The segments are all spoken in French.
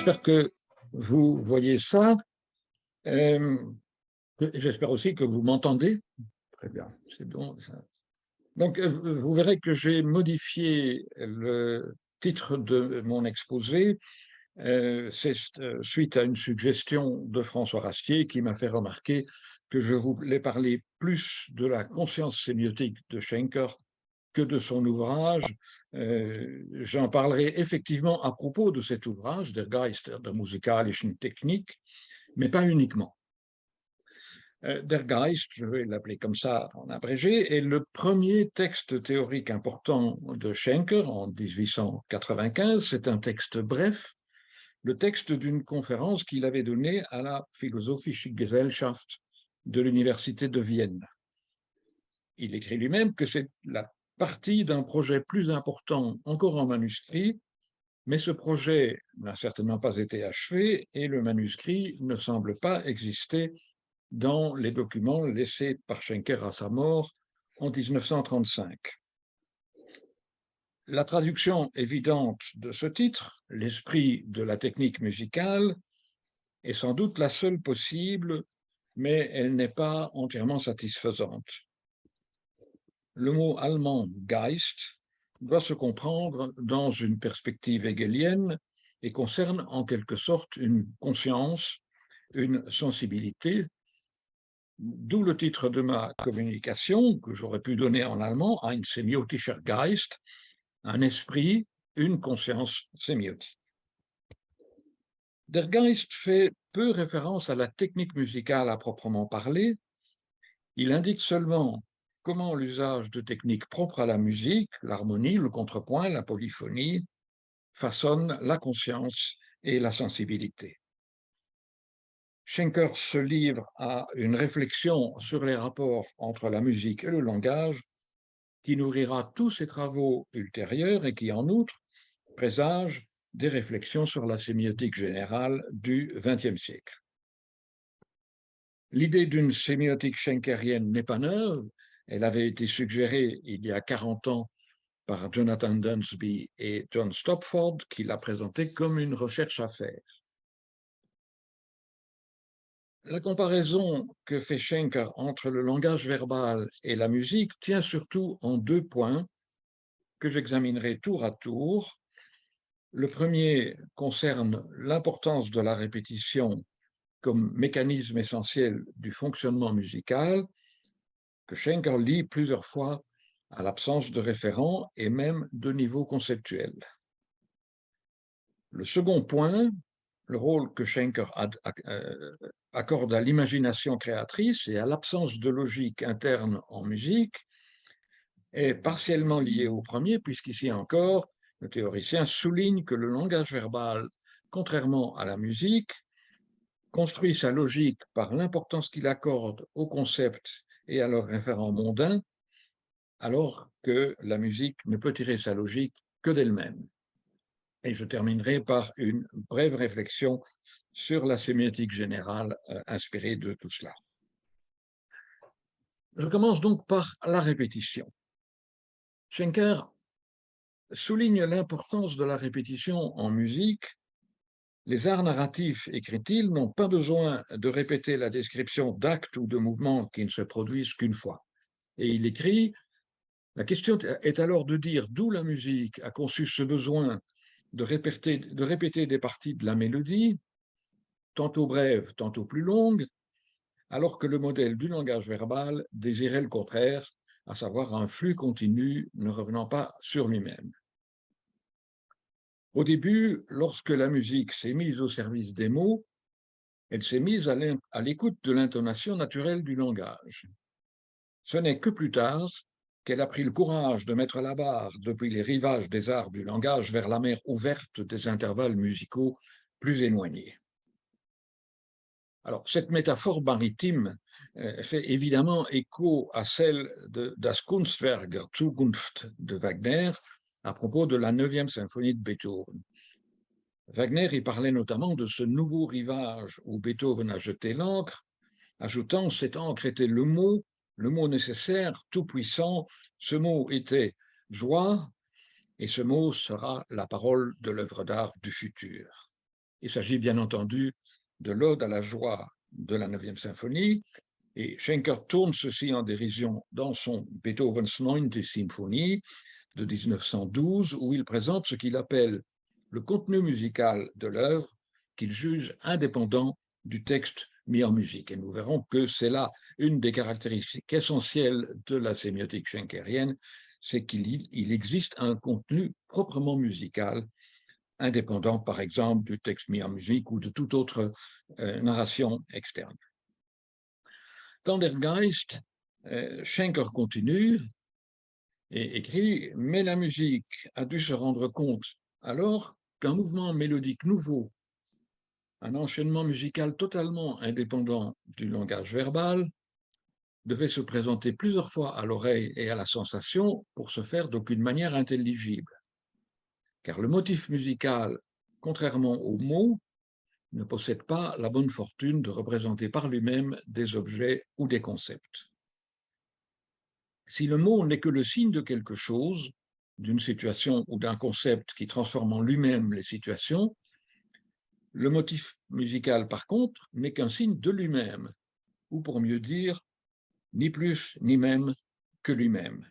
J'espère que vous voyez ça. J'espère aussi que vous m'entendez. Très bien, c'est bon. Ça. Donc, vous verrez que j'ai modifié le titre de mon exposé. C'est suite à une suggestion de François Rastier qui m'a fait remarquer que je voulais parler plus de la conscience sémiotique de Schenker que de son ouvrage. J'en parlerai effectivement à propos de cet ouvrage, Der Geist der musikalischen Technik, mais pas uniquement. Der Geist, je vais l'appeler comme ça en abrégé, est le premier texte théorique important de Schenker en 1895. C'est un texte bref, le texte d'une conférence qu'il avait donnée à la Philosophische Gesellschaft de l'Université de Vienne. Il écrit lui-même que c'est la partie d'un projet plus important encore en manuscrit, mais ce projet n'a certainement pas été achevé et le manuscrit ne semble pas exister dans les documents laissés par Schenker à sa mort en 1935. La traduction évidente de ce titre, l'esprit de la technique musicale, est sans doute la seule possible, mais elle n'est pas entièrement satisfaisante. Le mot allemand Geist doit se comprendre dans une perspective hegelienne et concerne en quelque sorte une conscience, une sensibilité, d'où le titre de ma communication que j'aurais pu donner en allemand, ein semiotischer Geist, un esprit, une conscience sémiotique. Der Geist fait peu référence à la technique musicale à proprement parler. Il indique seulement comment l'usage de techniques propres à la musique, l'harmonie, le contrepoint, la polyphonie, façonne la conscience et la sensibilité. Schenker se livre à une réflexion sur les rapports entre la musique et le langage qui nourrira tous ses travaux ultérieurs et qui, en outre, présage des réflexions sur la sémiotique générale du XXe siècle. L'idée d'une sémiotique schenkerienne n'est pas neuve. Elle avait été suggérée il y a 40 ans par Jonathan Dunsby et John Stopford, qui l'a présentée comme une recherche à faire. La comparaison que fait Schenker entre le langage verbal et la musique tient surtout en deux points que j'examinerai tour à tour. Le premier concerne l'importance de la répétition comme mécanisme essentiel du fonctionnement musical, que Schenker lie plusieurs fois à l'absence de référent et même de niveau conceptuel. Le second point, le rôle que Schenker accorde à l'imagination créatrice et à l'absence de logique interne en musique, est partiellement lié au premier, puisqu'ici encore, le théoricien souligne que le langage verbal, contrairement à la musique, construit sa logique par l'importance qu'il accorde aux concepts et à leurs référents mondains, alors que la musique ne peut tirer sa logique que d'elle-même. Et je terminerai par une brève réflexion sur la sémiotique générale inspirée de tout cela. Je commence donc par la répétition. Schenker souligne l'importance de la répétition en musique. Les arts narratifs, écrit-il, n'ont pas besoin de répéter la description d'actes ou de mouvements qui ne se produisent qu'une fois. Et il écrit, la question est alors de dire d'où la musique a conçu ce besoin de répéter des parties de la mélodie, tantôt brèves, tantôt plus longues, alors que le modèle du langage verbal désirait le contraire, à savoir un flux continu ne revenant pas sur lui-même. Au début, lorsque la musique s'est mise au service des mots, elle s'est mise à l'écoute de l'intonation naturelle du langage. Ce n'est que plus tard qu'elle a pris le courage de mettre la barre depuis les rivages des arts du langage vers la mer ouverte des intervalles musicaux plus éloignés. Alors, cette métaphore maritime fait évidemment écho à celle de Das Kunstwerk der Zukunft de Wagner à propos de la 9e symphonie de Beethoven. Wagner y parlait notamment de ce nouveau rivage où Beethoven a jeté l'ancre, ajoutant « cette encre était le mot nécessaire, tout-puissant, ce mot était joie, et ce mot sera la parole de l'œuvre d'art du futur ». Il s'agit bien entendu de l'Ode à la joie de la 9e symphonie, et Schenker tourne ceci en dérision dans son Beethoven's 9e Symphonie de 1912, où il présente ce qu'il appelle le contenu musical de l'œuvre, qu'il juge indépendant du texte mis en musique. Et nous verrons que c'est là une des caractéristiques essentielles de la sémiotique schenkerienne, c'est qu'il existe un contenu proprement musical, indépendant par exemple du texte mis en musique ou de toute autre narration externe. Dans Der Geist, Schenker continue et écrit « Mais la musique a dû se rendre compte alors qu'un mouvement mélodique nouveau, un enchaînement musical totalement indépendant du langage verbal, devait se présenter plusieurs fois à l'oreille et à la sensation pour se faire d'aucune manière intelligible. Car le motif musical, contrairement aux mots, ne possède pas la bonne fortune de représenter par lui-même des objets ou des concepts. Si le mot n'est que le signe de quelque chose, d'une situation ou d'un concept qui transforme en lui-même les situations, le motif musical, par contre, n'est qu'un signe de lui-même, ou pour mieux dire, ni plus ni même que lui-même.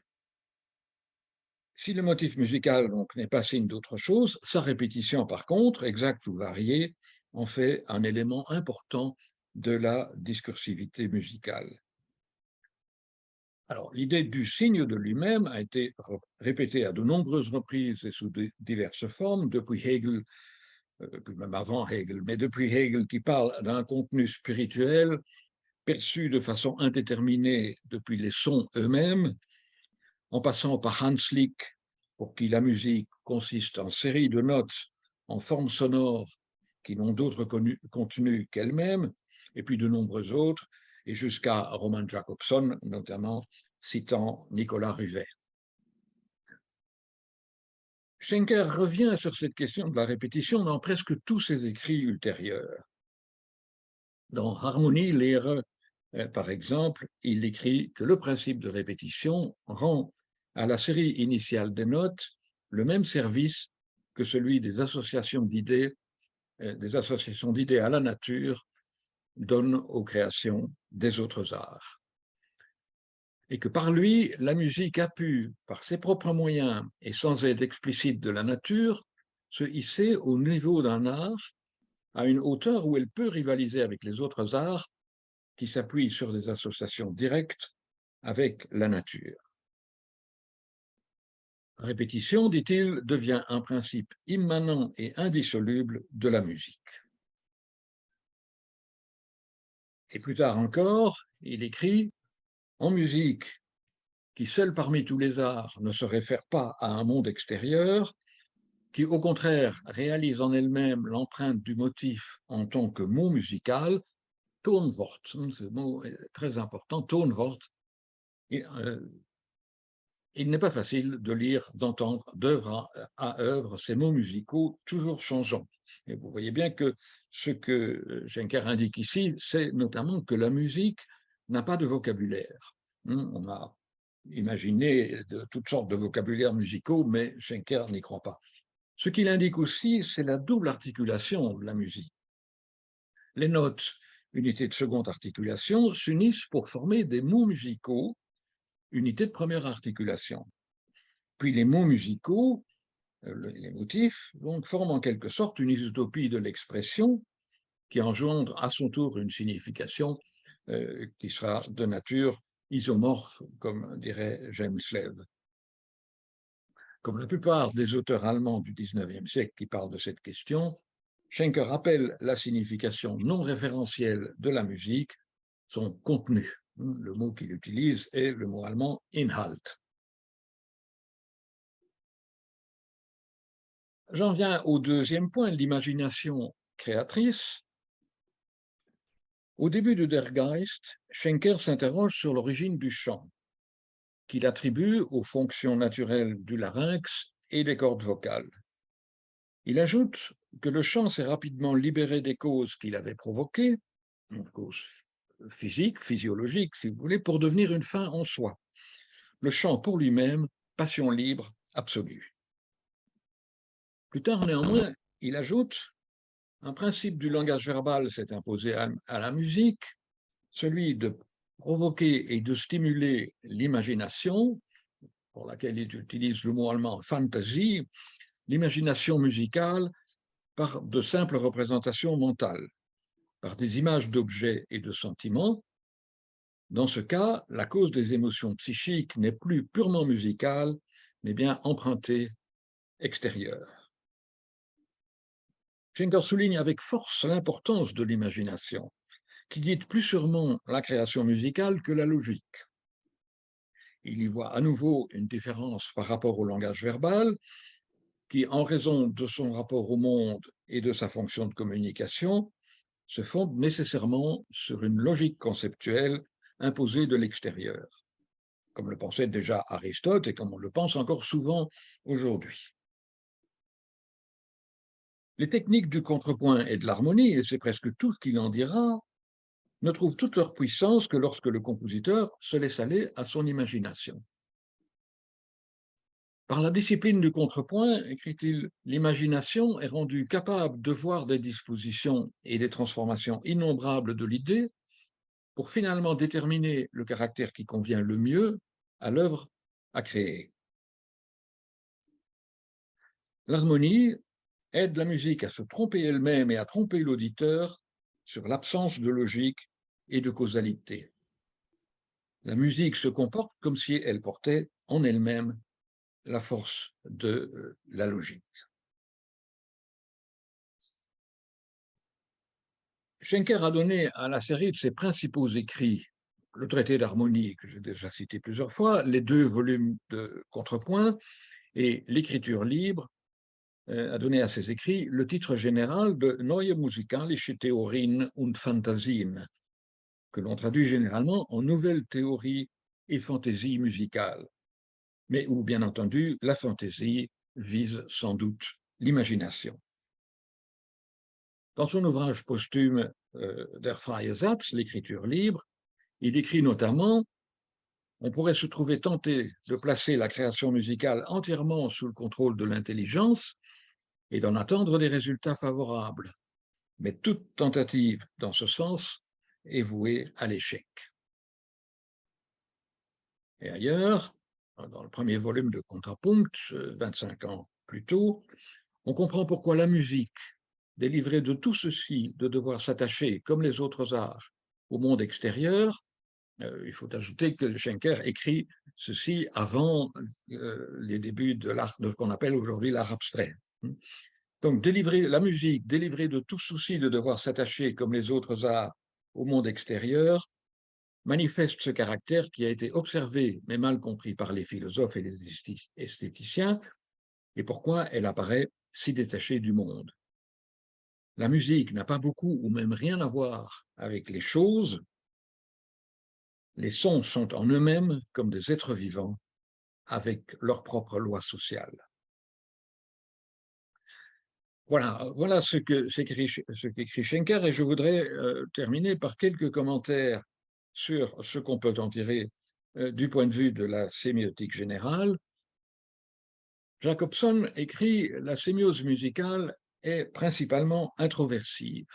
Si le motif musical donc n'est pas signe d'autre chose, sa répétition, par contre, exacte ou variée, en fait un élément important de la discursivité musicale. Alors, l'idée du signe de lui-même a été répétée à de nombreuses reprises et sous diverses formes, depuis Hegel, puis même avant Hegel, mais depuis Hegel qui parle d'un contenu spirituel perçu de façon indéterminée depuis les sons eux-mêmes, en passant par Hans Lick, pour qui la musique consiste en série de notes en forme sonore qui n'ont d'autre contenu qu'elles-mêmes, et puis de nombreux autres, et jusqu'à Roman Jakobson, notamment citant Nicolas Ruvet. Schenker revient sur cette question de la répétition dans presque tous ses écrits ultérieurs. Dans Harmonielehre, par exemple, il écrit que le principe de répétition rend à la série initiale des notes le même service que celui des associations d'idées à la nature donnent aux créations des autres arts. Et que par lui, la musique a pu, par ses propres moyens et sans aide explicite de la nature, se hisser au niveau d'un art à une hauteur où elle peut rivaliser avec les autres arts qui s'appuient sur des associations directes avec la nature. La répétition, dit-il, devient un principe immanent et indissoluble de la musique. Et plus tard encore, il écrit « En musique, qui seule parmi tous les arts ne se réfère pas à un monde extérieur, qui au contraire réalise en elle-même l'empreinte du motif en tant que mot musical, Tonwort, ce mot est très important, Tonwort, il n'est pas facile de lire, d'entendre d'œuvre à œuvre ces mots musicaux toujours changeants. Et vous voyez bien que ce que Schenker indique ici, c'est notamment que la musique n'a pas de vocabulaire. On a imaginé de toutes sortes de vocabulaires musicaux, mais Schenker n'y croit pas. Ce qu'il indique aussi, c'est la double articulation de la musique. Les notes, unités de seconde articulation, s'unissent pour former des mots musicaux, unités de première articulation. Puis les mots musicaux, les motifs, donc, forment en quelque sorte une isotopie de l'expression qui engendre à son tour une signification qui sera de nature isomorphe, comme dirait James Lev. Comme la plupart des auteurs allemands du XIXe siècle qui parlent de cette question, Schenker rappelle la signification non référentielle de la musique, son contenu. Le mot qu'il utilise est le mot allemand Inhalt. J'en viens au deuxième point, l'imagination créatrice. Au début de Der Geist, Schenker s'interroge sur l'origine du chant, qu'il attribue aux fonctions naturelles du larynx et des cordes vocales. Il ajoute que le chant s'est rapidement libéré des causes qu'il avait provoquées, causes physiques, physiologiques, si vous voulez, pour devenir une fin en soi. Le chant pour lui-même, passion libre absolue. Plus tard, néanmoins, il ajoute Un principe du langage verbal s'est imposé à la musique, celui de provoquer et de stimuler l'imagination, pour laquelle il utilise le mot allemand Fantasie, l'imagination musicale par de simples représentations mentales, par des images d'objets et de sentiments. Dans ce cas, la cause des émotions psychiques n'est plus purement musicale, mais bien empruntée extérieure. Schenker souligne avec force l'importance de l'imagination, qui guide plus sûrement la création musicale que la logique. Il y voit à nouveau une différence par rapport au langage verbal, qui, en raison de son rapport au monde et de sa fonction de communication, se fonde nécessairement sur une logique conceptuelle imposée de l'extérieur, comme le pensait déjà Aristote et comme on le pense encore souvent aujourd'hui. Les techniques du contrepoint et de l'harmonie, et c'est presque tout ce qu'il en dira, ne trouvent toute leur puissance que lorsque le compositeur se laisse aller à son imagination. Par la discipline du contrepoint, écrit-il, l'imagination est rendue capable de voir des dispositions et des transformations innombrables de l'idée pour finalement déterminer le caractère qui convient le mieux à l'œuvre à créer. L'harmonie aide la musique à se tromper elle-même et à tromper l'auditeur sur l'absence de logique et de causalité. La musique se comporte comme si elle portait en elle-même la force de la logique. Schenker a donné à la série de ses principaux écrits, le traité d'harmonie que j'ai déjà cité plusieurs fois, les 2 volumes de contrepoint et l'écriture libre, a donné à ses écrits le titre général de Neue musikalische Theorien und Phantasien, que l'on traduit généralement en nouvelles théories et fantaisies musicales, mais où, bien entendu, la fantaisie vise sans doute l'imagination. Dans son ouvrage posthume Der freie Satz, l'écriture libre, il écrit notamment: on pourrait se trouver tenté de placer la création musicale entièrement sous le contrôle de l'intelligence et d'en attendre des résultats favorables. Mais toute tentative dans ce sens est vouée à l'échec. Et ailleurs, dans le premier volume de Contrapunkt, 25 ans plus tôt, on comprend pourquoi la musique, délivrée de tout ceci, de devoir s'attacher, comme les autres arts, au monde extérieur. Il faut ajouter que Schenker écrit ceci avant les débuts de l'art, de ce qu'on appelle aujourd'hui l'art abstrait. Donc, la musique, délivrée de tout souci de devoir s'attacher, comme les autres arts, au monde extérieur, manifeste ce caractère qui a été observé, mais mal compris par les philosophes et les esthéticiens, et pourquoi elle apparaît si détachée du monde. La musique n'a pas beaucoup ou même rien à voir avec les choses. Les sons sont en eux-mêmes comme des êtres vivants, avec leur propre loi sociale. Voilà ce qu'écrit Schenker, et je voudrais terminer par quelques commentaires sur ce qu'on peut en tirer du point de vue de la sémiotique générale. Jacobson écrit: la sémiose musicale est principalement introversive.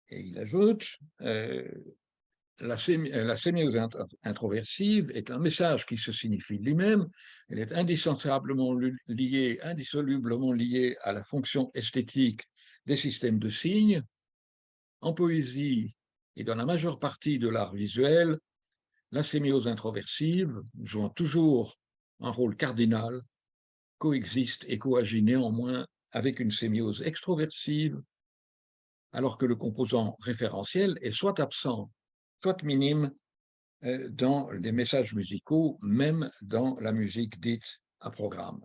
Et il ajoute: la sémiose introversive est un message qui se signifie lui-même, elle est indissolublement liée à la fonction esthétique des systèmes de signes. En poésie et dans la majeure partie de l'art visuel, la sémiose introversive, jouant toujours un rôle cardinal, coexiste et coagit néanmoins avec une sémiose extroversive, alors que le composant référentiel est soit absent, soit minime dans les messages musicaux, même dans la musique dite à programme.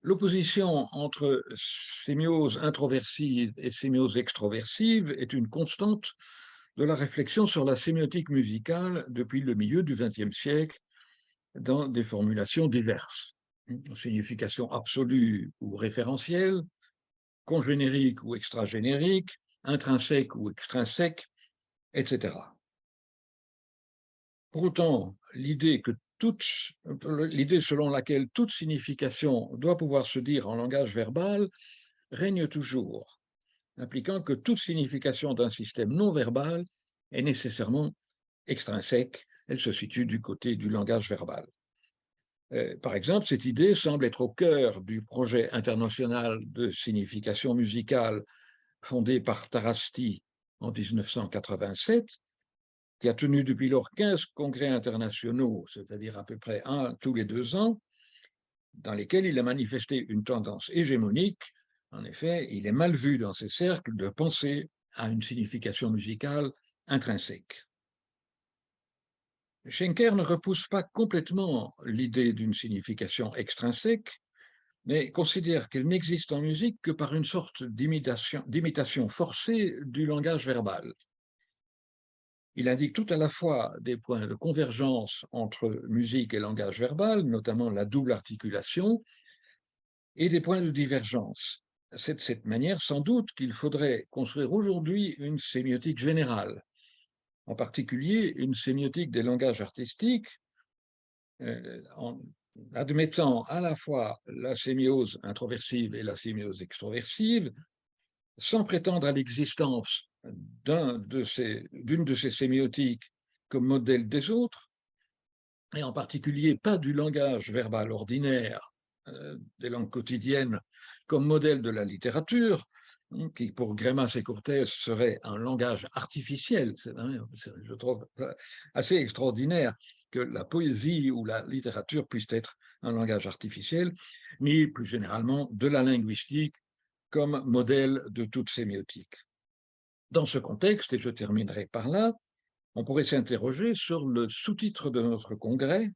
L'opposition entre sémiose introversive et sémiose extroversive est une constante de la réflexion sur la sémiotique musicale depuis le milieu du XXe siècle dans des formulations diverses. Signification absolue ou référentielle, congénérique ou extragénérique, intrinsèque ou extrinsèque, etc. Pour autant, l'idée que l'idée selon laquelle toute signification doit pouvoir se dire en langage verbal règne toujours, impliquant que toute signification d'un système non verbal est nécessairement extrinsèque, elle se situe du côté du langage verbal. Par exemple, cette idée semble être au cœur du projet international de signification musicale fondé par Tarasti en 1987, qui a tenu depuis lors 15 congrès internationaux, c'est-à-dire à peu près un tous les 2 ans, dans lesquels il a manifesté une tendance hégémonique. En effet, il est mal vu dans ces cercles de penser à une signification musicale intrinsèque. Schenker ne repousse pas complètement l'idée d'une signification extrinsèque, mais considère qu'elle n'existe en musique que par une sorte d'imitation forcée du langage verbal. Il indique tout à la fois des points de convergence entre musique et langage verbal, notamment la double articulation, et des points de divergence. C'est de cette manière, sans doute, qu'il faudrait construire aujourd'hui une sémiotique générale, en particulier une sémiotique des langages artistiques, en admettant à la fois la sémiose introversive et la sémiose extroversive, sans prétendre à l'existence d'une de ces sémiotiques comme modèle des autres, et en particulier pas du langage verbal ordinaire des langues quotidiennes comme modèle de la littérature, qui pour Grémas et Cortés serait un langage artificiel. Je trouve assez extraordinaire que la poésie ou la littérature puisse être un langage artificiel, ni plus généralement de la linguistique comme modèle de toute sémiotique. Dans ce contexte, et je terminerai par là, on pourrait s'interroger sur le sous-titre de notre congrès,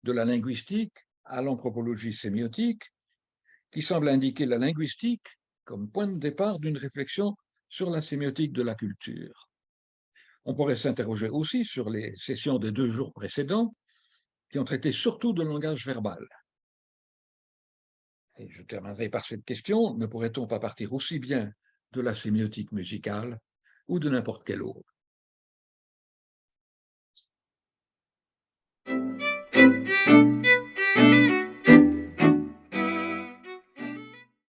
de la linguistique à l'anthropologie sémiotique, qui semble indiquer la linguistique comme point de départ d'une réflexion sur la sémiotique de la culture. On pourrait s'interroger aussi sur les sessions des 2 jours précédents, qui ont traité surtout de langage verbal. Et je terminerai par cette question, ne pourrait-on pas partir aussi bien de la sémiotique musicale ou de n'importe quelle autre?